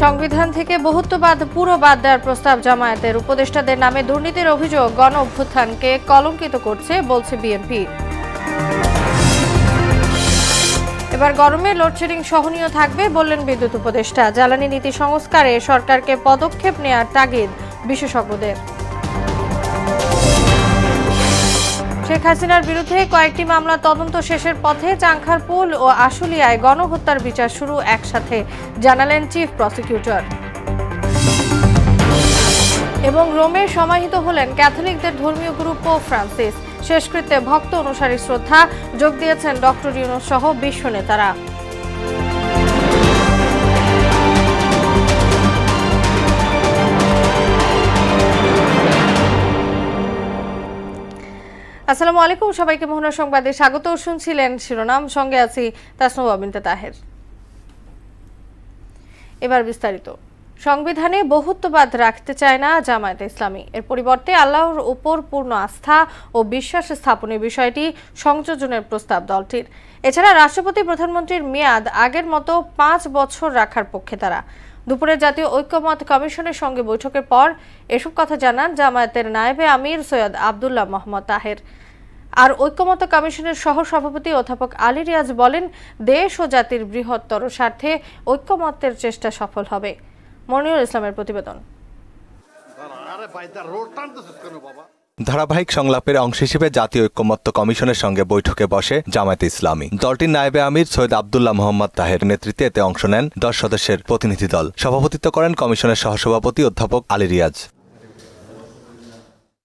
সংবিধান থেকে বহুত্ববাদ পুরো বাদ দেওয়ার প্রস্তাব জামায়াতের। উপদেষ্টাদের নামে দুর্নীতির অভিযোগ গণ অভ্যুত্থানকে কলঙ্কিত করছে বলছে বিএনপি। এবার গরমে লোডশেডিং সহনীয় থাকবে বললেন বিদ্যুৎ উপদেষ্টা। জ্বালানি নীতি সংস্কারে সরকারকে পদক্ষেপ নেওয়ার তাগিদ বিশেষজ্ঞদের। শেখ হাসিনার বিরুদ্ধে কয়েকটি মামলা তদন্ত শেষের পথে। চাংখারপুল ও আশুলিয়ায় গণহত্যার বিচার শুরু একসাথে, জানালেন চিফ প্রসিকিউটর। এবং রোমে সমাহিত হলেন ক্যাথলিকদের ধর্মীয় গুরু পোপ ফ্রান্সিস। শেষকৃত্যে ভক্ত অনুসারী শ্রদ্ধা যোগ দিয়েছেন ডক্টর ইউনূস সহ বিশ্ব নেতারা। আসসালামু আলাইকুম, সবাইকে মোহনার সংবাদে স্বাগত। শুনছিলেন শিরোনাম, সঙ্গে আছি তাসনুবা বিনতে তাহের। এবার বিস্তারিত। সংবিধানে বহুত্ববাদ রাখতে চায় না জামায়াতে ইসলামী। এর পরিবর্তে আল্লাহর উপর পূর্ণ আস্থা ও বিশ্বাস স্থাপনের বিষয়টি সংযোজনের প্রস্তাব দলটির। এছাড়া রাষ্ট্রপতি প্রধানমন্ত্রীর মেয়াদ আগের মতো 5 বছর রাখার পক্ষে তারা। দুপুরে জাতীয় ঐক্যমত কমিশনের সঙ্গে বৈঠকের পর এসব কথা জানান জামায়াতের নায়েবে আমির সৈয়দ আব্দুল্লাহ মোহাম্মদ তাহের। আর ঐক্যমত কমিশনের সহ সভাপতি অধ্যাপক আলী রিয়াজ বলেন, দেশ ও জাতির বৃহত্তর স্বার্থে ঐক্যমতের চেষ্টা সফল হবে। মনিরুল ইসলামের প্রতিবেদন। ধারাবাহিক সংলাপের অংশ হিসেবে জাতীয় ঐক্যমত্য কমিশনের সঙ্গে বৈঠকে বসে জামায়াতে ইসলামী। দলটির নায়েবে আমির সৈয়দ আব্দুল্লাহ মোহাম্মদ তাহের নেতৃত্বে এতে অংশ নেন 10 সদস্যের প্রতিনিধি দল। সভাপতিত্ব করেন কমিশনের সহসভাপতি অধ্যাপক আলী রিয়াজ।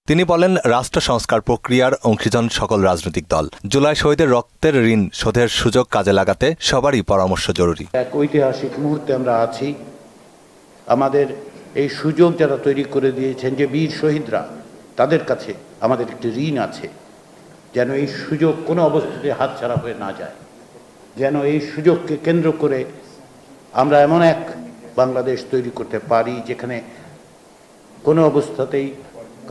তিনি বলেন, রাষ্ট্র সংস্কার প্রক্রিয়ার অংশীজন সকল রাজনৈতিক দল। জুলাই শহীদের রক্তের ঋণ শোধের সুযোগ কাজে লাগাতে সবারই পরামর্শ জরুরি। এক ঐতিহাসিক মুহূর্তে আমরা আছি। আমাদের এই সুযোগ যারা তৈরি করে দিয়েছেন, যে বীর শহীদরা, তাদের কাছে আমাদের একটি ঋণ আছে, যেন এই সুযোগ কোনো অবস্থাতে হাতছাড়া হয়ে না যায়। যেন এই সুযোগকে কেন্দ্র করে আমরা এমন এক বাংলাদেশ তৈরি করতে পারি যেখানে কোনো অবস্থাতেই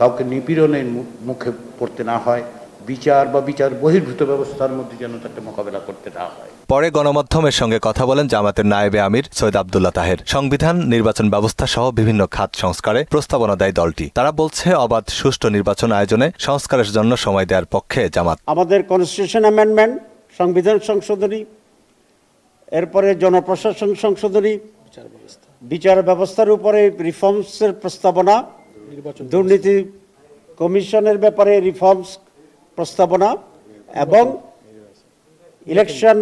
কাউকে নিপীড়নের মুখে পড়তে না হয়, বিচার বা বিচার বহির্ভূত ব্যবস্থার মধ্যে যেন তাকে মোকাবেলা করতে না হয়। পরে গণমাধ্যমের সঙ্গে কথা বলেন জামায়াতের নায়েবে আমির সৈয়দ আব্দুল্লাহ তাহের। সংবিধান, নির্বাচন ব্যবস্থা সহ বিভিন্ন খাত সংস্কারে প্রস্তাবনা দেয় দলটি। তারা বলছে, অবাধ সুষ্ঠু নির্বাচন আয়োজনে সংস্কারের জন্য সময় দেওয়ার পক্ষে জামাত। আমাদের কনস্টিটিউশন অ্যামেন্ডমেন্ট, সংবিধান সংশোধনী, এরপরে জনপ্রশাসন সংশোধনী, বিচার ব্যবস্থার উপরে রিফর্মসের প্রস্তাবনা, দুর্নীতি কমিশনের ব্যাপারে রিফর্মস প্রস্তাবনা এবং ইলেকশন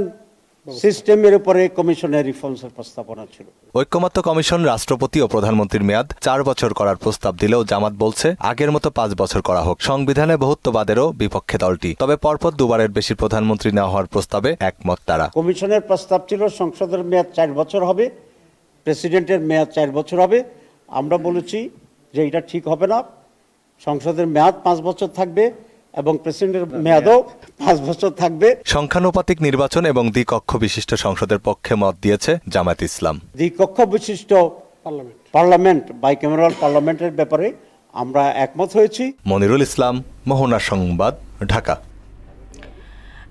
সিস্টেমের উপরে কমিশনের রিফর্মসের প্রস্তাবনা ছিল। ঐক্যমত্য কমিশন রাষ্ট্রপতি ও প্রধানমন্ত্রীর মেয়াদ 4 বছর করার প্রস্তাব দিলেও জামাত বলছে, আগের মতো 5 বছর করা হোক। সংবিধানে বহুত্ববাদেরও বিপক্ষে দলটি। তবে পরপর 2বারের বেশি প্রধানমন্ত্রী না হওয়ার প্রস্তাবে একমত তারা। কমিশনের প্রস্তাব ছিল সংসদের মেয়াদ 4 বছর হবে, প্রেসিডেন্টের মেয়াদ 4 বছর হবে। আমরা বলেছি যে এটা ঠিক হবে না, সংসদের মেয়াদ 5 বছর থাকবে এবং প্রেসিডেন্টের মেয়াদও 5 বছর থাকবে। সংখ্যানুপাতিক নির্বাচন এবং দ্বিকক্ষ বিশিষ্ট সংসদের পক্ষে মত দিয়েছে জামায়াত ইসলাম। দ্বিকক্ষ বিশিষ্ট পার্লামেন্ট, বাইক্যামেরাল পার্লামেন্টের ব্যাপারে আমরা একমত হয়েছি। মনিরুল ইসলাম, মোহনা সংবাদ, ঢাকা।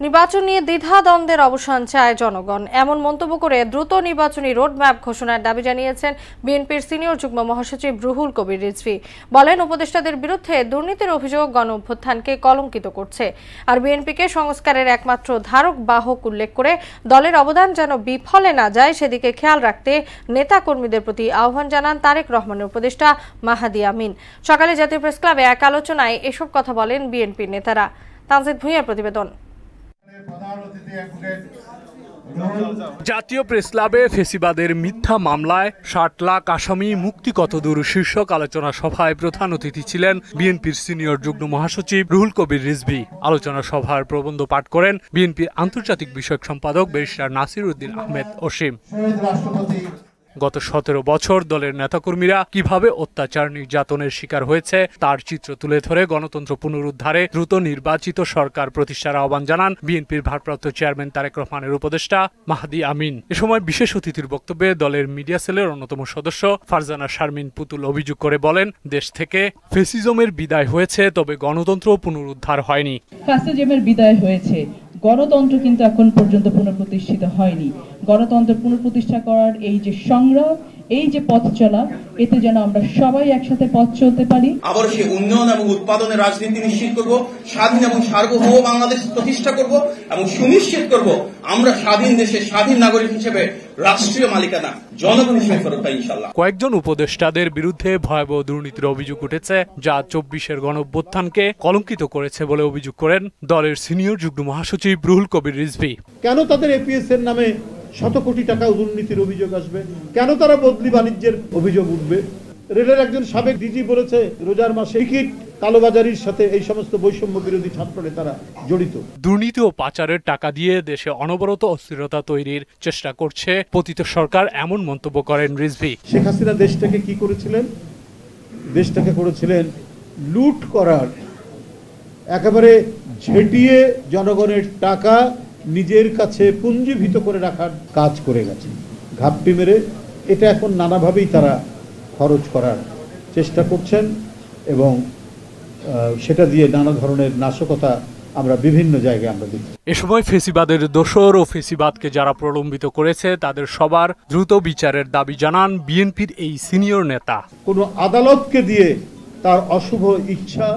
নির্বাচন নিয়ে দ্বিধাদ্বন্দ্বের অবসান চায় জনগণ, এমন মন্তব্য করে দ্রুত নির্বাচনী রোডম্যাপ ঘোষণার দাবি জানিয়েছেন বিএনপির সিনিয়র যুগ্ম মহাসচিব রুহুল কবির রিজভী। বলেন, উপদেষ্টাদের বিরুদ্ধে দুর্নীতির অভিযোগ গণ অভ্যুত্থানকে কলঙ্কিত করছে। আর বিএনপিকে সংস্কারের একমাত্র ধারক বাহক উল্লেখ করে দলের অবদান যেন বিফলে না যায় সেদিকে খেয়াল রাখতে নেতা কর্মীদের প্রতি আহ্বান জানান তারেক রহমানের উপদেষ্টা মাহাদি আমিন। সকালে জাতীয় প্রেস ক্লাবে এক আলোচনায় এসব কথা বলেন বিএনপির নেতারা। তানজিদ ভূঁইয়ার প্রতিবেদন। জাতীয় প্রেস ক্লাবে ফেসিবাদের মিথ্যা মামলায় 60 লাখ আসামি মুক্তি কতদূর শীর্ষক আলোচনা সভায় প্রধান অতিথি ছিলেন বিএনপির সিনিয়র যুগ্ম মহাসচিব রুহুল কবির রিজভী। আলোচনা সভার প্রবন্ধ পাঠ করেন বিএনপির আন্তর্জাতিক বিষয়ক সম্পাদক ব্যারিস্টার নাসির উদ্দিন আহমেদ অসীম। গত 17 বছর দলের নেতাকর্মীরা কিভাবে অত্যাচার নির্যাতনের শিকার হয়েছে তার চিত্র তুলে ধরে গণতন্ত্র পুনরুদ্ধারে দ্রুত নির্বাচিত সরকার প্রতিষ্ঠার আহ্বান জানান বিএনপির ভারপ্রাপ্ত চেয়ারম্যান তারেক রহমানের উপদেষ্টা মাহাদি আমিন। এ সময় বিশেষ অতিথির বক্তব্যে দলের মিডিয়া সেলের অন্যতম সদস্য ফারজানা শারমিন পুতুল অভিযোগ করে বলেন, দেশ থেকে ফ্যাসিজমের বিদায় হয়েছে, তবে গণতন্ত্র পুনরুদ্ধার হয়নি। ফ্যাসিজমের বিদায় হয়েছে, গণতন্ত্র কিন্তু এখন পর্যন্ত পুনঃপ্রতিষ্ঠিত হয়নি। গণতন্ত্র পুনঃপ্রতিষ্ঠা করার এই যে সংগ্রাম, এই যে পথ চলা, এতে যেন আমরা সবাই একসাথে পথ চলতে পারি। আবার সেই উন্নয়ন এবং উৎপাদনের রাজনীতি নিশ্চিত করব, স্বাধীন এবং সার্বভৌম বাংলাদেশ প্রতিষ্ঠা করব এবং সুনিশ্চিত করব আমরা স্বাধীন দেশে স্বাধীন নাগরিক হিসেবে রাষ্ট্রীয় মালিকানা জনগণ হিসেবে ফেরত পাই ইনশাআল্লাহ। কয়েকজন উপদেষ্টাদের বিরুদ্ধে ভয়াবহ দুর্নীতির অভিযোগ উঠেছে, যা ২৪-এর গণঅভ্যুত্থানকে কলঙ্কিত করেছে বলে অভিযোগ করেন দলের সিনিয়র যুগ্ম মহাসচিব রুহুল কবির রিজভী। কেন তাদের এপিএস এর নামে শত কোটি টাকা দুর্নীতির অভিযোগ আসবে? কেন তারা বদলি বাণিজ্যের অভিযোগ উঠবে? রেলের একজন সাবেক ডিজি বলেছে রোজার মাসে টিকিট কালোবাজারির সাথে এই সমস্ত বৈষম্য বিরোধী ছাত্র নেতারা জড়িত। দুর্নীতি ও পাচারের টাকা দিয়ে দেশে অনবরত অস্থিরতা তৈরির চেষ্টা করছে পতিত সরকার, এমন মন্তব্য করেন রিজভী। শেখ হাসিনা দেশটাকে কি করেছিলেন? দেশটাকে করেছিলেন লুট করার, একেবারে ঝেঁটিয়ে জনগণের টাকা নিজের কাছে পুঞ্জীভূত করে রাখার কাজ করে গেছে। ঘাপটি মেরে এটা এখন নানাভাবেই তারা খরচ করার চেষ্টা করছেন এবং সেটা দিয়ে নানা ধরনের নাশকতা আমরা বিভিন্ন জায়গায় আমরা দেখি। এ সময় ফেসিবাদের দোসর ও ফেসিবাদকে যারা প্রলম্বিত করেছে তাদের সবার দ্রুত বিচারের দাবি জানান বিএনপির এই সিনিয়র নেতা। কোনো আদালতকে দিয়ে তার অশুভ ইচ্ছা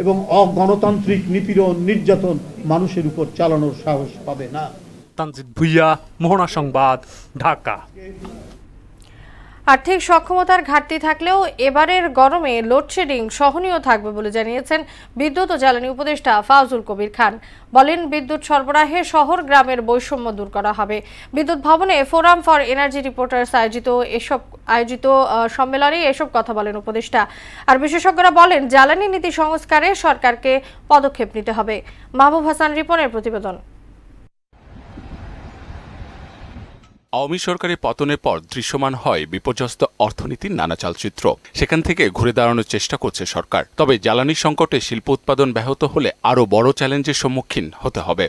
এবং অগণতান্ত্রিক নিপীড়ন নির্যাতন মানুষের উপর চালানোর সাহস পাবে না। তানজিদ ভুইয়া, মোহনা সংবাদ, ঢাকা। আর্থিক সক্ষমতার ঘাটতি থাকলেও এবারের গরমে লোডশেডিং সহনীয় থাকবে বলে জানিয়েছেন বিদ্যুৎ ও জ্বালানি উপদেষ্টা ফাউজুল কবির খান। বলেন, বিদ্যুৎ সরবরাহে শহর গ্রামের বৈষম্য দূর করা হবে। বিদ্যুৎ ভবনে ফোরাম ফর এনার্জি রিপোর্টার্স আয়োজিত সম্মেলনে এসব কথা বলেন উপদেষ্টা। আর বিশেষজ্ঞরা বলেন, জ্বালানি নীতি সংস্কারে সরকারকে পদক্ষেপ নিতে হবে। মাহবুব হাসান রিপনের প্রতিবেদন। আওয়ামী সরকারের পতনের পর দৃশ্যমান হয় বিপর্যস্ত অর্থনীতির নানা চালচিত্র। সেখান থেকে ঘুরে দাঁড়ানোর চেষ্টা করছে সরকার। তবে জ্বালানি সংকটে শিল্প উৎপাদন ব্যাহত হলে আরও বড় চ্যালেঞ্জের সম্মুখীন হতে হবে।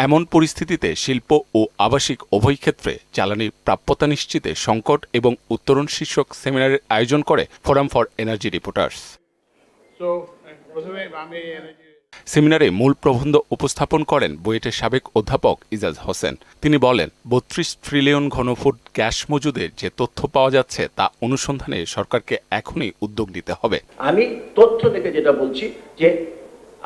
এমন পরিস্থিতিতে শিল্প ও আবাসিক উভয় ক্ষেত্রে জ্বালানির প্রাপ্যতা নিশ্চিতে সংকট এবং উত্তরণ শীর্ষক সেমিনারের আয়োজন করে ফোরাম ফর এনার্জি রিপোর্টার্স। সেমিনারে মূল প্রবন্ধ উপস্থাপন করেন বুয়েটের সাবেক অধ্যাপক ইজাজ হোসেন। তিনি বলেন, ৩২ ট্রিলিয়ন ঘনফুট গ্যাস মজুদের যে তথ্য পাওয়া যাচ্ছে তা অনুসন্ধানে সরকারকে এখনই উদ্যোগ নিতে হবে। আমি তথ্য থেকে যেটা বলছি যে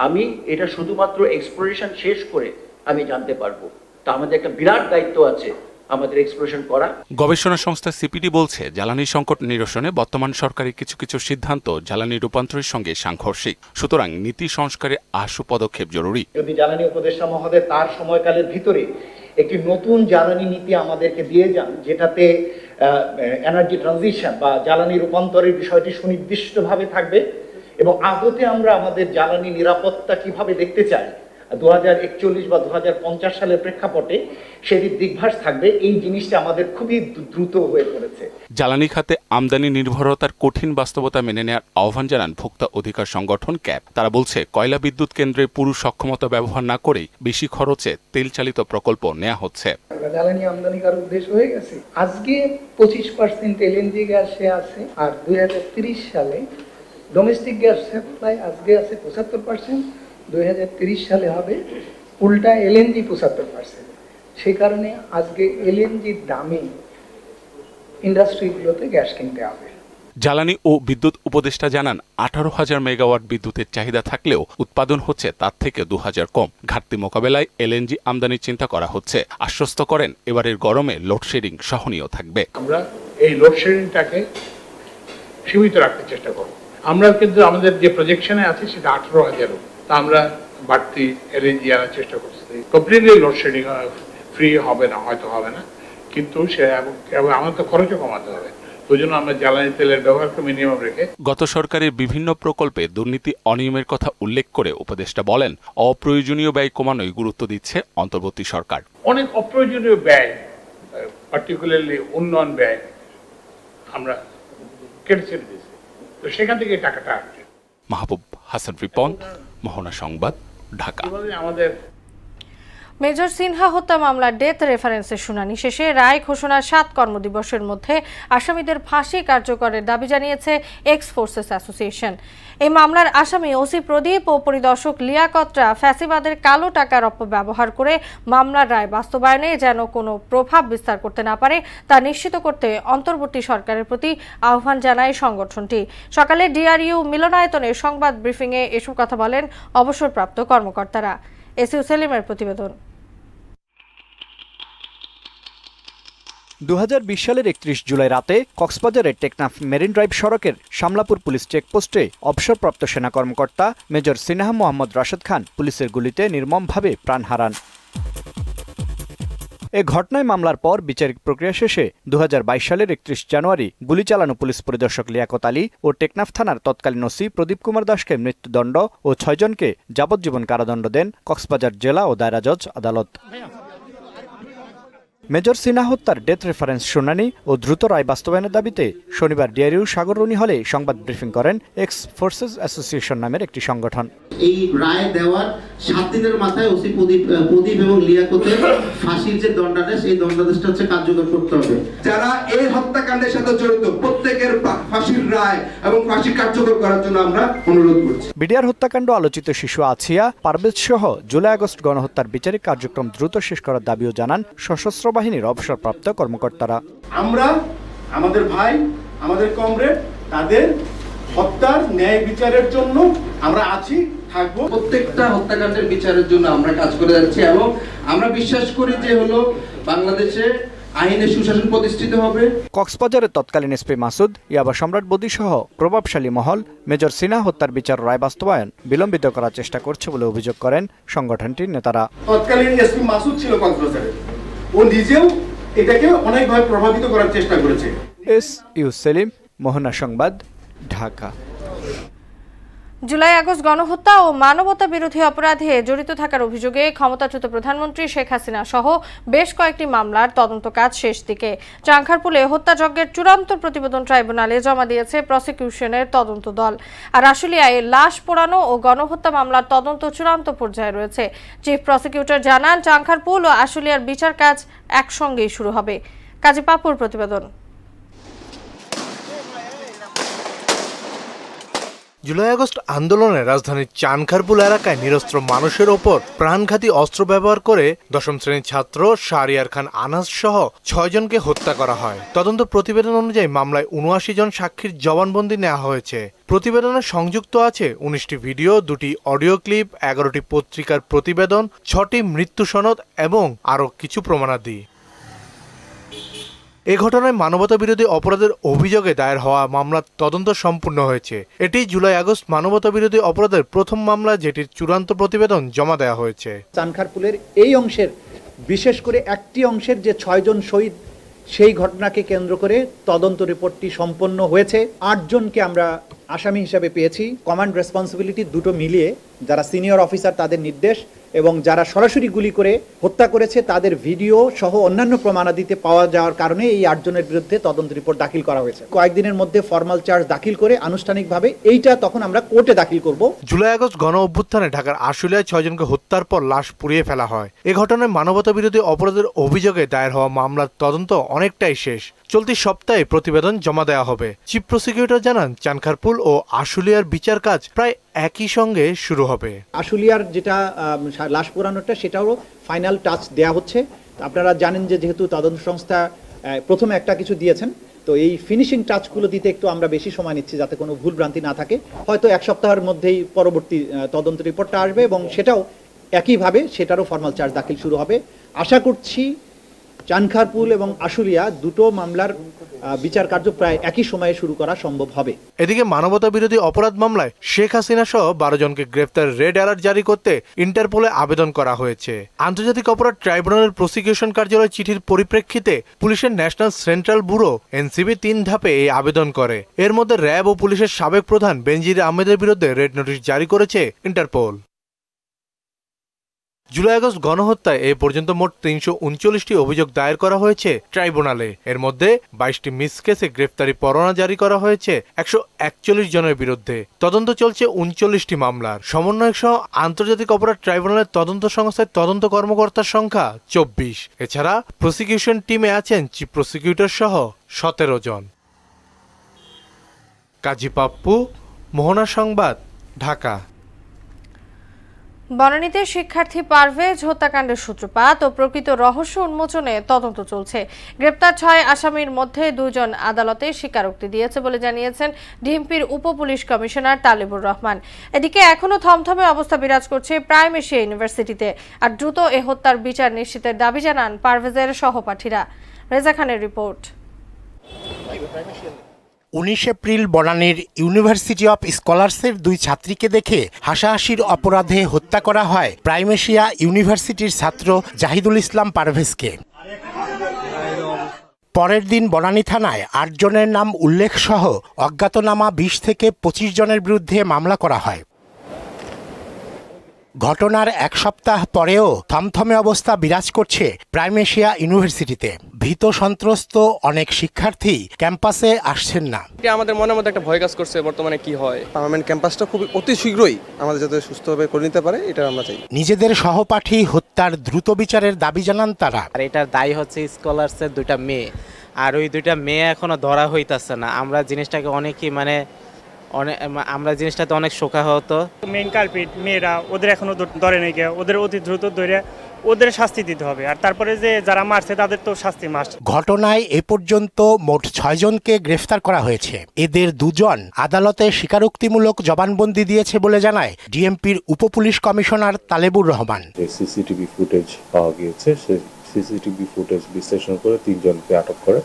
আমি এটা শুধুমাত্র এক্সপ্লোরেশন শেষ করে আমি জানতে পারবো, তা আমাদের একটা বিরাট দায়িত্ব আছে আমাদের এক্সপ্লোরেশন করা। গবেষণা সংস্থা সিপিডি বলছে, জ্বালানি সংকট নিরসনে বর্তমান সরকারের কিছু কিছু সিদ্ধান্ত জ্বালানি রূপান্তরের সঙ্গে সাংঘর্ষিক। সুতরাং নীতি সংস্কারে আশু পদক্ষেপ জরুরি। যদি জ্বালানি উপদেষ্টা মহোদয় তার সময়কালের ভিতরে একটি নতুন জ্বালানি নীতি আমাদেরকে দিয়ে যান, যেটাতে এনার্জি ট্রানজিশন বা জ্বালানি রূপান্তরের বিষয়টি সুনির্দিষ্টভাবে থাকবে এবং আগতে আমরা আমাদের জ্বালানি নিরাপত্তা কিভাবে দেখতে চাই 2041 বা 2050 সালের প্রেক্ষাপটে সেটির দিকভাস থাকবে, এই জিনিসটা আমাদের খুবই দ্রুত হয়ে পড়েছে। জ্বালানি খাতে আমদানি নির্ভরতার কঠিন বাস্তবতা মেনে নেওয়ার আহ্বান জানান ভোক্তা অধিকার সংগঠন ক্যাপ। তারা বলছে, কয়লা বিদ্যুৎ কেন্দ্রের পুরো সক্ষমতা ব্যবহার না করেই বেশি খরচে তেল চালিত প্রকল্প নেওয়া হচ্ছে। জ্বালানি আমদানিকার উদ্দেশ্য হয়ে গেছে। আজকে 25% এলএনজি গ্যাসে আছে, আর 2030 সালে ডোমেস্টিক গ্যাস সাপ্লাই আজকে আছে 75%, 2030 সালে হবে উল্টা এলএনজি 75%। সেই কারণে আজকে এলএনজির দামে ইন্ডাস্ট্রিগুলোতে গ্যাস কিনতে হবে। জ্বালানি ও বিদ্যুৎ উপদেষ্টা জানান, 18,000 মেগাওয়াট বিদ্যুতের চাহিদা থাকলেও উৎপাদন হচ্ছে তার থেকে 2,000 কম। ঘাটতি মোকাবেলায় এলএনজি আমদানির চিন্তা করা হচ্ছে। আশ্বস্ত করেন, এবারের গরমে লোডশেডিং সহনীয় থাকবে। আমরা এই লোডশেডিংটাকে সীমিত রাখতে চেষ্টা করব। আমরা কিন্তু আমাদের যে প্রজেকশনে আছে সেটা 18,000, তা আমরা বাড়তি এলএনজি আনার চেষ্টা করছি। কমপ্লিটলি লোডশেডিং ফ্রি হবে না, হয়তো হবে না, কিন্তু সে এবং আমাদের তো খরচও কমাতে হবে। ওই জন্য আমরা জ্বালানি তেলের ব্যবহারকে মিনিমাম রেখে গত সরকারের বিভিন্ন প্রকল্পে দুর্নীতি অনিয়মের কথা উল্লেখ করে উপদেষ্টা বলেন, অপ্রয়োজনীয় ব্যয় কমানোয় গুরুত্ব দিচ্ছে অন্তর্বর্তী সরকার। অনেক অপ্রয়োজনীয় ব্যয়, পার্টিকুলারলি উন্নয়ন ব্যয় আমরা কেটে ছেড়ে দিয়েছি, তো সেখান থেকে টাকাটা আসছে। মাহবুব হাসান রিপন, মোহনা সংবাদ, ঢাকা। মেজর সিনহা হত্যা মামলার ডেথ রেফারেন্সের শুনানি শেষে রায় ঘোষণার 7 কর্মদিবসের মধ্যে আসামিদের ফাঁসি কার্যকরের দাবি জানিয়েছে এক্স ফোর্সেস অ্যাসোসিয়েশন। এই মামলার আসামি ওসি প্রদীপ ও পরিদর্শক লিয়াকতরা ফ্যাসিবাদের কালো টাকার অপব্যবহার করে মামলার রায় বাস্তবায়নে যেন কোনো প্রভাব বিস্তার করতে না পারে তা নিশ্চিত করতে অন্তর্বর্তী সরকারের প্রতি আহ্বান জানায় সংগঠনটি। সকালে ডিআরইউ মিলনায়তনে সংবাদ ব্রিফিংয়ে এসব কথা বলেন অবসরপ্রাপ্ত কর্মকর্তারা। এসইউ সেলিমের প্রতিবেদন। 2020 সালের 31 জুলাই রাতে কক্সবাজারের টেকনাফ মেরিন ড্রাইভ সড়কের শামলাপুর পুলিশ চেকপোস্টে অবসরপ্রাপ্ত সেনা কর্মকর্তা মেজর সিনহা মোহাম্মদ রাশেদ খান পুলিশের গুলিতে নির্মমভাবে প্রাণ হারান। এ ঘটনায় মামলার পর বিচারিক প্রক্রিয়া শেষে 2022 সালের 31 জানুয়ারি গুলি চালানো পুলিশ পরিদর্শক লিয়াকত আলী ও টেকনাফ থানার তৎকালীন ওসি প্রদীপ কুমার দাসকে মৃত্যুদণ্ড ও 6 জনকে যাবজ্জীবন কারাদণ্ড দেন কক্সবাজার জেলা ও দায়রা জজ আদালত। মেজর সিনহা হত্যার ডেথ রেফারেন্স শুনানি ও দ্রুত রায় বাস্তবায়নের দাবিতে শনিবার ডিআরইউ সাগররুনি হলে সংবাদ ব্রিফিং করেন এক্স ফোর্সেস অ্যাসোসিয়েশন নামের একটি সংগঠন। এই রায় দেওয়ার 7 দিনের মাথায় ওসি প্রদীপ এবং লিয়াকতের ফাঁসির যে দণ্ডাদেশ, এই দণ্ডাদেশটা হচ্ছে কার্যকর করতে হবে। যারা এই হত্যাকাণ্ডের সাথে জড়িত প্রত্যেকের ফাঁসির রায় এবং ফাঁসি কার্যকর করার জন্য আমরা অনুরোধ করছি। বিডিআর হত্যাকাণ্ড আলোচিত শিশু আছিয়া পারভেজ সহ জুলাই আগস্ট গণহত্যার বিচারিক কার্যক্রম দ্রুত শেষ করার দাবিও জানান সশস্ত্র বাহিনীর অবসরপ্রাপ্ত কর্মকর্তারা। আমরা আমাদের ভাই, আমাদের কমরেড, তাদের হত্যার ন্যায় বিচারের জন্য আমরা আছি, থাকবো। প্রত্যেকটা হত্যাকাণ্ডের বিচারের জন্য আমরা কাজ করে যাচ্ছি এবং আমরা বিশ্বাস করি যে বাংলাদেশে আইনের সুশাসন প্রতিষ্ঠিত হবে। কক্সবাজারের তৎকালীন এসপি মাসুদ, ইয়াবা সম্রাট বদি সহ প্রভাবশালী মহল মেজর সিনহা হত্যার বিচার রায় বাস্তবায়ন বিলম্বিত করার চেষ্টা করছে বলে অভিযোগ করেন সংগঠনটির নেতারা। তৎকালীন এসপি মাসুদ ছিল কক্সবাজারে, ও নিজেও এটাকে অনেকভাবে প্রভাবিত করার চেষ্টা করেছে। এসইউ সেলিম, মোহনা সংবাদ, ঢাকা। জুলাই আগস্ট গণহত্যা ও মানবতা বিরোধী অপরাধে জড়িত থাকার অভিযোগে ক্ষমতাচ্যুত প্রধানমন্ত্রী শেখ হাসিনা সহ বেশ কয়েকটি মামলার তদন্ত কাজ শেষ দিকে। চাংখারপুলে হত্যাযজ্ঞের চূড়ান্ত প্রতিবেদন ট্রাইব্যুনালে জমা দিয়েছে প্রসিকিউশনের তদন্ত দল। আর আশুলিয়ায় লাশ পোড়ানো ও গণহত্যা মামলার তদন্ত চূড়ান্ত পর্যায়ে রয়েছে। চিফ প্রসিকিউটর জানান, চাংখারপুল ও আশুলিয়ার বিচার কাজ একসঙ্গেই শুরু হবে। কাজী পাপুর প্রতিবেদন। জুলাই আগস্ট আন্দোলনে রাজধানীর চানখারপুল এলাকায় নিরস্ত্র মানুষের ওপর প্রাণঘাতী অস্ত্র ব্যবহার করে 10ম শ্রেণীর ছাত্র শাহরিয়ার খান আনাস সহ 6 জনকে হত্যা করা হয়। তদন্ত প্রতিবেদন অনুযায়ী মামলায় 79 জন সাক্ষীর জবানবন্দি নেওয়া হয়েছে। প্রতিবেদনে সংযুক্ত আছে 19টি ভিডিও, 2টি অডিও ক্লিপ, 11টি পত্রিকার প্রতিবেদন, 6টি মৃত্যু সনদ এবং আরও কিছু প্রমাণাদি। এ ঘটনায় মানবতা বিরোধী অপরাধের অভিযোগে দায়ের হওয়া মামলার তদন্ত সম্পূর্ণ হয়েছে। এটি জুলাই আগস্ট মানবতা বিরোধী অপরাধের প্রথম মামলা, যেটির চূড়ান্ত প্রতিবেদন জমা দেওয়া হয়েছে। চানখারপুলের এই অংশের, বিশেষ করে একটি অংশের যে 6 জন শহীদ, সেই ঘটনাকে কেন্দ্র করে তদন্ত রিপোর্টটি সম্পন্ন হয়েছে। 8 জনকে আমরা আসামি হিসাবে পেয়েছি। কমান্ড রেসপন্সিবিলিটি দুটো মিলিয়ে, যারা সিনিয়র অফিসার তাদের নির্দেশ এবং যারা সরাসরি গুলি করে হত্যা করেছে তাদের ভিডিও সহ অন্যান্য প্রমাণাদিতে পাওয়া যাওয়ার কারণে এই 8 জনের বিরুদ্ধে তদন্ত রিপোর্ট দাখিল করা হয়েছে। কয়েকদিনের মধ্যে ফর্মাল চার্জ দাখিল করে আনুষ্ঠানিকভাবে এইটা তখন আমরা কোর্টে দাখিল করব। জুলাই আগস্ট গণ অভ্যুত্থানে ঢাকার আশুলিয়ায় 6 জনকে হত্যার পর লাশ পুড়িয়ে ফেলা হয়। এ ঘটনায় মানবতা বিরোধী অপরাধের অভিযোগে দায়ের হওয়া মামলার তদন্ত অনেকটাই শেষ। চলতি সপ্তাহে প্রতিবেদন জমা দেওয়া হবে। চিফ প্রসিকিউটর জানান, চানখারপুল ও আশুলিয়ার বিচার কাজ প্রায় একই সঙ্গে শুরু হবে। আশুলিয়ার যেটা লাশ পোড়ানোটা, সেটাও ফাইনাল টাচ দেয়া হচ্ছে। আপনারা জানেন যে যেহেতু তদন্ত সংস্থা প্রথমে একটা কিছু দিয়েছেন, তো এই ফিনিশিং টাচগুলো দিতে একটু আমরা বেশি সময় নিচ্ছি যাতে কোনো ভুল ভ্রান্তি না থাকে। হয়তো 1 সপ্তাহের মধ্যেই পরবর্তী তদন্ত রিপোর্টটা আসবে এবং সেটাও একইভাবে সেটারও ফর্মাল চার্জ দাখিল শুরু হবে। আশা করছি চানখারপুল এবং আশুলিয়া দুটো মামলার বিচার কার্য প্রায় একই সময়ে শুরু করা সম্ভব হবে। এদিকে মানবতা বিরোধী অপরাধ মামলায় শেখ হাসিনা সহ 12 জনকে গ্রেফতার রেড অ্যালার্ট জারি করতে ইন্টারপোলে আবেদন করা হয়েছে। আন্তর্জাতিক অপরাধ ট্রাইব্যুনালের প্রসিকিউশন কার্যালয় চিঠির পরিপ্রেক্ষিতে পুলিশের ন্যাশনাল সেন্ট্রাল ব্যুরো এনসিবি 3 ধাপে এই আবেদন করে। এর মধ্যে র্যাব ও পুলিশের সাবেক প্রধান বেনজির আহমেদের বিরুদ্ধে রেড নোটিশ জারি করেছে ইন্টারপোল। জুলাই আগস্ট গণহত্যায় এ পর্যন্ত মোট ৩৩৯টি অভিযোগ দায়ের করা হয়েছে ট্রাইব্যুনালে। এর মধ্যে ২২টি মিস কেসে গ্রেফতারি পরোয়ানা জারি করা হয়েছে ১৪১ জনের বিরুদ্ধে। তদন্ত চলছে ৩৯টি মামলার। সমন্বয়ক সহ আন্তর্জাতিক অপরাধ ট্রাইব্যুনালের তদন্ত সংস্থায় তদন্ত কর্মকর্তার সংখ্যা ২৪। এছাড়া প্রসিকিউশন টিমে আছেন চিফ প্রসিকিউটর সহ ১৭ জন। কাজী পাপ্পু, মোহনা সংবাদ, ঢাকা। বনানীতে শিক্ষার্থী পারভেজ হত্যাকাণ্ডের সূত্রপাত ও প্রকৃত রহস্য উন্মোচনে তদন্ত চলছে। গ্রেপ্তার ৬ আসামির মধ্যে ২ জন আদালতে স্বীকারোক্তি দিয়েছে বলে জানিয়েছেন ডিএমপির উপপুলিশ কমিশনার তালেবুর রহমান। এদিকে এখনো থমথমে অবস্থা বিরাজ করছে প্রাইম এশিয়া ইউনিভার্সিটিতে। আর দ্রুত এ হত্যার বিচার নিশ্চিতের দাবি জানান পারভেজের সহপাঠীরা। রেজা খানের রিপোর্ট। ১৯ এপ্রিল বনানীর ইউনিভার্সিটি অফ স্কলার্সের ২ ছাত্রীকে দেখে হাসাহাসির অপরাধে হত্যা করা হয় প্রাইম এশিয়া ইউনিভার্সিটির ছাত্র জাহিদুল ইসলাম পারভেজকে। পরের দিন বনানী থানায় ৮ জনের নাম উল্লেখ সহ অজ্ঞাতনামা ২০ থেকে ২৫ জনের বিরুদ্ধে মামলা করা হয়। ঘটনার ১ সপ্তাহ পরেও থমথমে অবস্থা বিরাজ করছে প্রাইম এশিয়া ইউনিভার্সিটিতে। ভীত সন্ত্রস্ত অনেক শিক্ষার্থী ক্যাম্পাসে আসছেন না। আমাদের মনের মধ্যে একটা ভয় কাজ করছে বর্তমানে কি হয়। পার্মানেন্ট ক্যাম্পাসটা খুব অতি শীঘ্রই আমাদের যাতে সুস্থভাবে করে নিতে পারে এটা আমরা চাই। নিজেদের সহপাঠী হত্যার দ্রুত বিচারের দাবি জানান তারা। আর এটার দায়ী হচ্ছে স্কলারসের 2টা মেয়ে, আর ওই 2টা মেয়ে এখনো ধরা হইতাছে না। আমরা জিনিসটাকে অনেকই আমরা জিনিসটাতে অনেক শোকাহত। মেইন কালপিট মেয়েরা, ওদের এখনো ধরে নাই, ওদের অতি দ্রুত ধরে ওদের শাস্তি দিতে হবে। আর তারপরে যে যারা মারছে তাদের তো শাস্তি মাস্ট। ঘটনায় এ পর্যন্ত মোট 6 জনকে গ্রেফতার করা হয়েছে। এদের 2 জন আদালতে স্বীকারোক্তিমূলক জবানবন্দি দিয়েছে বলে জানায় ডিএমপির উপপুলিশ commissioner Talebur Rahman. CCTV footage পাওয়া গিয়েছে, সেই সিসিটিভি ফুটেজ বিশ্লেষণ করে 3 জনকে আটক করে।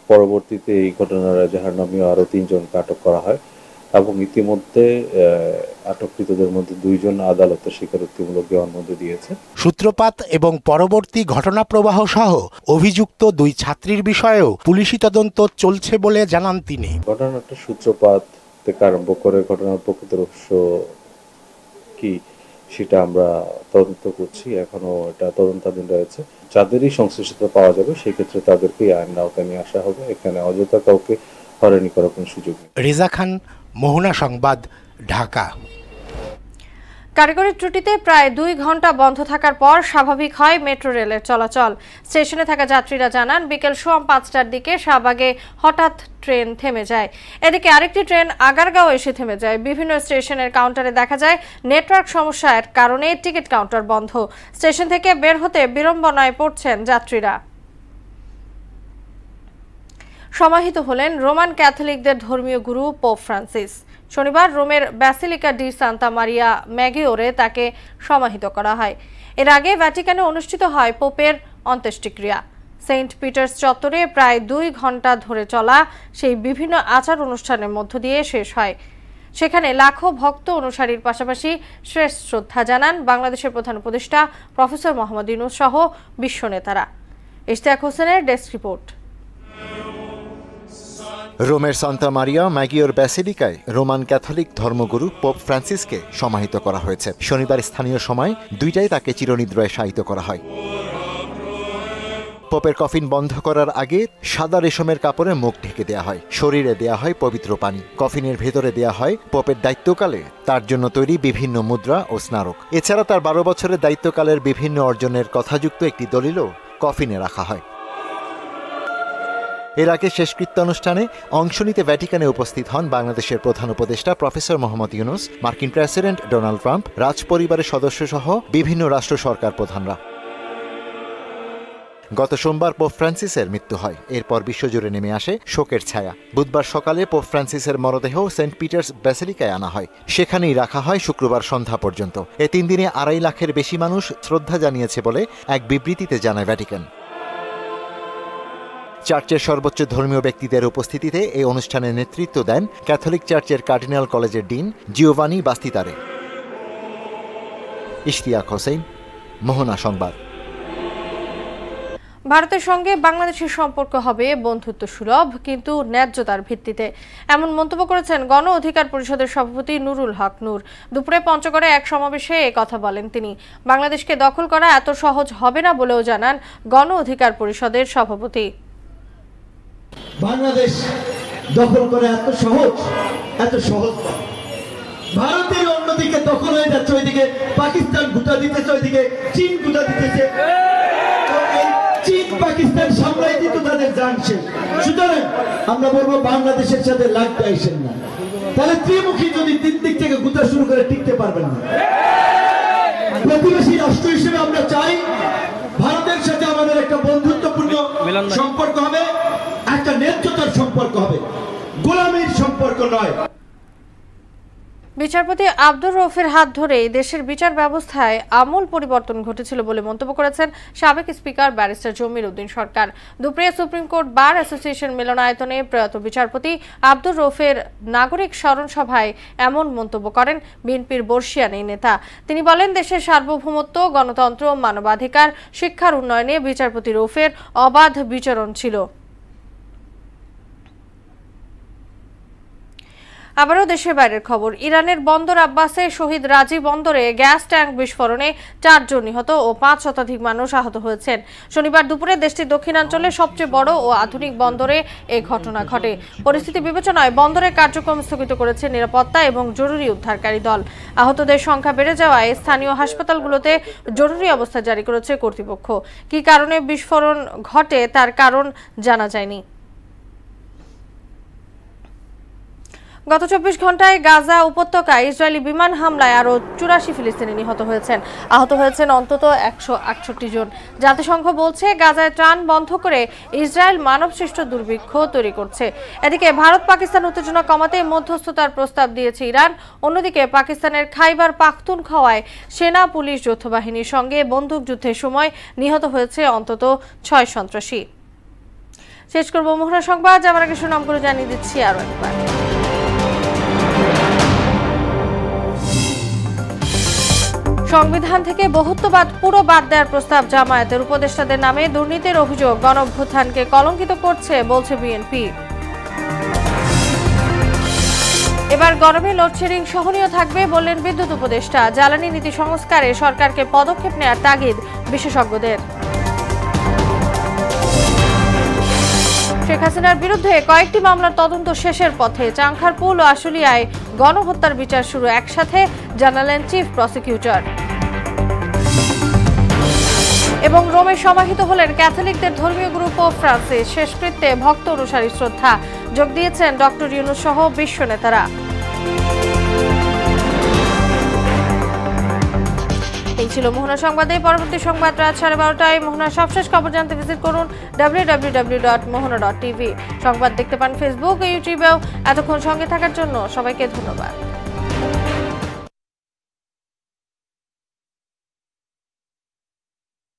পরবর্তীতে এই ঘটনার এজাহার নামীয় আরও 3 জনকে আটক করা হয় এবং ইতিমধ্যে আটককৃতদের মধ্যে 2 জন আদালতে স্বীকারোক্তিমূলক জবানবন্দি দিয়েছে। সূত্রপাত এবং পরবর্তী ঘটনা প্রবাহ সহ অভিযুক্ত 2 ছাত্রীর বিষয়েও পুলিশি তদন্ত চলছে বলে জানান তিনি। ঘটনাটা সূত্রপাত থেকে আরম্ভ করে ঘটনার প্রকৃত রহস্য কি সেটা আমরা তদন্ত করছি, এখনো এটা তদন্তাধীন রয়েছে। যাদেরই সংশ্লিষ্টতা পাওয়া যাবে সেক্ষেত্রে তাদেরকে আইন আওতায় নিয়ে আসা হবে। এখানে অযথা কাউকে হয়রানি করার কোনো সুযোগ নেই। রেজা খান, মোহনা সংবাদ, ঢাকা। কারিগরি ত্রুটিতে প্রায় 2 ঘন্টা বন্ধ থাকার পর স্বাভাবিক হয় মেট্রো রেলের চলাচল। স্টেশনে থাকা যাত্রীরা জানান বিকেল 5:15টার দিকে শাহবাগে হঠাৎ ট্রেন থেমে যায়। এদিকে আরেকটি ট্রেন আগারগাঁও এসে থেমে যায়। বিভিন্ন স্টেশনের কাউন্টারে দেখা যায় নেটওয়ার্ক সমস্যার কারণে টিকিট কাউন্টার বন্ধ। স্টেশন থেকে বের হতে বিড়ম্বনায় পড়ছেন যাত্রীরা। সমাহিত হলেন রোমান ক্যাথলিকদের ধর্মীয় গুরু পোপ ফ্রান্সিস। শনিবার রোমের ব্যাসিলিকা ডি সান্তা মারিয়া ম্যাগিওরে তাকে সমাহিত করা হয়। এর আগে ভ্যাটিকানে অনুষ্ঠিত হয় পোপের অন্ত্যেষ্টিক্রিয়া। সেন্ট পিটার্স চত্বরে প্রায় 2 ঘন্টা ধরে চলা সেই বিভিন্ন আচার অনুষ্ঠানের মধ্য দিয়ে শেষ হয়। সেখানে লাখো ভক্ত অনুসারীর পাশাপাশি শেষ শ্রদ্ধা জানান বাংলাদেশের প্রধান উপদেষ্টা প্রফেসর মোহাম্মদ ইউনূস সহ বিশ্ব নেতারা। ইশতিয়াক হোসেনের ডেস্ক রিপোর্ট। রোমের Santa Maria Maggiore ব্যাসিলিকায় Roman Catholic ধর্মগুরু পোপ ফ্রান্সিসকে সমাহিত করা হয়েছে। শনিবার স্থানীয় সময় 2টায় তাকে চিরনিদ্রায় শায়িত করা হয়। পোপের কফিন বন্ধ করার আগে সাদা রেশমের কাপড়ে মুখ ঢেকে দেয়া হয়। শরীরে দেয়া হয় পবিত্র পানি। কফিনের ভেতরে দেয়া হয় পোপের দায়িত্বকালে তার জন্য তৈরি বিভিন্ন মুদ্রা ও স্মারক। এছাড়া তার 12 বছরের দায়িত্বকালের বিভিন্ন অর্জনের কথাযুক্ত একটি দলিলও কফিনে রাখা হয়। এর আগে শেষকৃত্য অনুষ্ঠানে অংশ নিতে ভ্যাটিকানে উপস্থিত হন বাংলাদেশের প্রধান উপদেষ্টা প্রফেসর মোহাম্মদ ইউনূস, মার্কিন প্রেসিডেন্ট ডোনাল্ড ট্রাম্প, রাজপরিবারের সদস্য সহ বিভিন্ন রাষ্ট্র সরকার প্রধানরা। গত সোমবার পোপ ফ্রান্সিসের মৃত্যু হয়। এরপর বিশ্বজুড়ে নেমে আসে শোকের ছায়া। বুধবার সকালে পোপ ফ্রান্সিসের মরদেহ সেন্ট পিটার্স ব্যাসিলিকায় আনা হয়। সেখানেই রাখা হয় শুক্রবার সন্ধ্যা পর্যন্ত। এ 3 দিনে 2.5 লাখের বেশি মানুষ শ্রদ্ধা জানিয়েছে বলে এক বিবৃতিতে জানায় ভ্যাটিকান। চার্চের সর্বোচ্চ ধর্মীয় ব্যক্তিদের উপস্থিতিতে এই অনুষ্ঠানে নেতৃত্ব দেন ক্যাথলিক চার্চের কার্ডিনাল কলেজের ডিন জিওভানি বাস্তিতারে। ইশতিয়াক হোসেন, মোহনা সংবাদ। ভারতের সঙ্গে বাংলাদেশের সম্পর্ক হবে বন্ধুত্ব সুলভ কিন্তু ন্যায্যতার ভিত্তিতে, এমন মন্তব্য করেছেন গণ অধিকার পরিষদের সভাপতি নুরুল হক নূর। দুপুরে পঞ্চগড়ে এক সমাবেশে এ কথা বলেন তিনি। বাংলাদেশকে দখল করা এত সহজ হবে না বলেও জানান গণ অধিকার পরিষদের সভাপতি। বাংলাদেশ দখল করা এত সহজ ভারতের অন্যদিকে দখল হয়ে যাচ্ছে, ওইদিকে পাকিস্তান গুটা দিতেছে, ওইদিকে চীন গুটা দিতেছে। চীন পাকিস্তান সামলাই দিত তাদের জান শেষ। সুতরাং আমরা বলবো বাংলাদেশের সাথে লাগতে আইসেন না, তাহলে ত্রিমুখী যদি তিন দিক থেকে গুতা শুরু করে টিকতে পারবেন না। প্রতিবেশী রাষ্ট্র হিসেবে আমরা চাই ভারতের সাথে আমাদের একটা বন্ধুত্বপূর্ণ সম্পর্ক হবে, একটা ন্যায্যতার সম্পর্ক হবে, গোলামীর সম্পর্ক নয়। বিচারপতি আব্দুর রউফের হাত ধরে দেশের বিচার ব্যবস্থায় আমূল পরিবর্তন ঘটেছিল বলে মন্তব্য করেছেন সাবেক স্পিকার ব্যারিস্টার জমির উদ্দিন সরকার। দুপুরে সুপ্রিম কোর্ট বার অ্যাসোসিয়েশন মিলনায়তনে প্রয়াত বিচারপতি আব্দুর রউফের নাগরিক স্মরণ সভায় এমন মন্তব্য করেন বিএনপির বর্ষিয়ান এই নেতা। তিনি বলেন, দেশের সার্বভৌমত্ব, গণতন্ত্র, মানবাধিকার, শিক্ষার উন্নয়নে বিচারপতি রউফের অবাধ বিচরণ ছিল। আবারও দেশের বাইরের খবর। ইরানের বন্দর আব্বাসে শহীদ রাজি বন্দরে গ্যাস ট্যাঙ্ক বিস্ফোরণে 4 জন নিহত ও 5 শতাধিক মানুষ আহত হয়েছেন। শনিবার দুপুরে দেশটির দক্ষিণাঞ্চলের সবচেয়ে বড় ও আধুনিক বন্দরে এই ঘটনা ঘটে। পরিস্থিতি বিবেচনায় বন্দরের কার্যক্রম স্থগিত করেছে নিরাপত্তা এবং জরুরি উদ্ধারকারী দল। আহতদের সংখ্যা বেড়ে যাওয়ায় স্থানীয় হাসপাতালগুলোতে জরুরি অবস্থা জারি করেছে কর্তৃপক্ষ। কী কারণে বিস্ফোরণ ঘটে তার কারণ জানা যায়নি। গত 24 ঘন্টায় গাজা উপত্যকায় ইসরায়েলি বিমান হামলায় আরও 84 ফিলিস্তিনি নিহত হয়েছেন। আহত হয়েছেন অন্তত 168 জন। জাতিসংঘ বলছে, গাজায় ত্রাণ বন্ধ করে ইসরায়েল মানবসৃষ্ট দুর্ভিক্ষ তৈরি করছে। এদিকে ভারত পাকিস্তান উত্তেজনা কমাতে মধ্যস্থতার প্রস্তাব দিয়েছে ইরান। অন্যদিকে পাকিস্তানের খাইবার পাখতুনখোয়ায় সেনা পুলিশ যৌথ বাহিনীর সঙ্গে বন্দুকযুদ্ধের সময় নিহত হয়েছে অন্তত 6 সন্ত্রাসী। শেষ করব মোহনা সংবাদ, যাওয়ার আগে সুনাম করে জানিয়ে দিচ্ছি আরও একবার। সংবিধান থেকে বহুত্ববাদ পুরো বাদ দেওয়ার প্রস্তাব জামায়াতের। উপদেষ্টাদের নামে দুর্নীতির অভিযোগ গণঅভ্যুত্থানকে কলঙ্কিত করছে বলছে বিএনপি। এবার গরমে লোডশেডিং সহনীয় থাকবে বললেন বিদ্যুৎ উপদেষ্টা। জ্বালানি নীতি সংস্কারে সরকারকে পদক্ষেপ নেওয়ার তাগিদ বিশেষজ্ঞদের। শেখ হাসিনার বিরুদ্ধে কয়েকটি মামলার তদন্ত শেষের পথে। চাংখারপুল ও আশুলিয়ায় গণহত্যার বিচার শুরু একসাথে, জানালেন চিফ প্রসিকিউটর। এবং রোমে সমাহিত হলেন ক্যাথলিকদের ধর্মীয় গুরু পোপ ফ্রান্সিস। শেষকৃত্যে ভক্ত অনুসারী শ্রদ্ধা যোগ দিয়েছেন ডক্টর ইউনূস সহ বিশ্ব নেতারা। এই ছিল মোহনা সংবাদে। পরবর্তী সংবাদ রাত 12:30টায়। মোহনার সবশেষ খবর জানতে ভিজিট করুন www.mohana.tv। সংবাদ দেখতে পান ফেসবুক ও ইউটিউবেও। এতক্ষণ সঙ্গে থাকার জন্য সবাইকে ধন্যবাদ।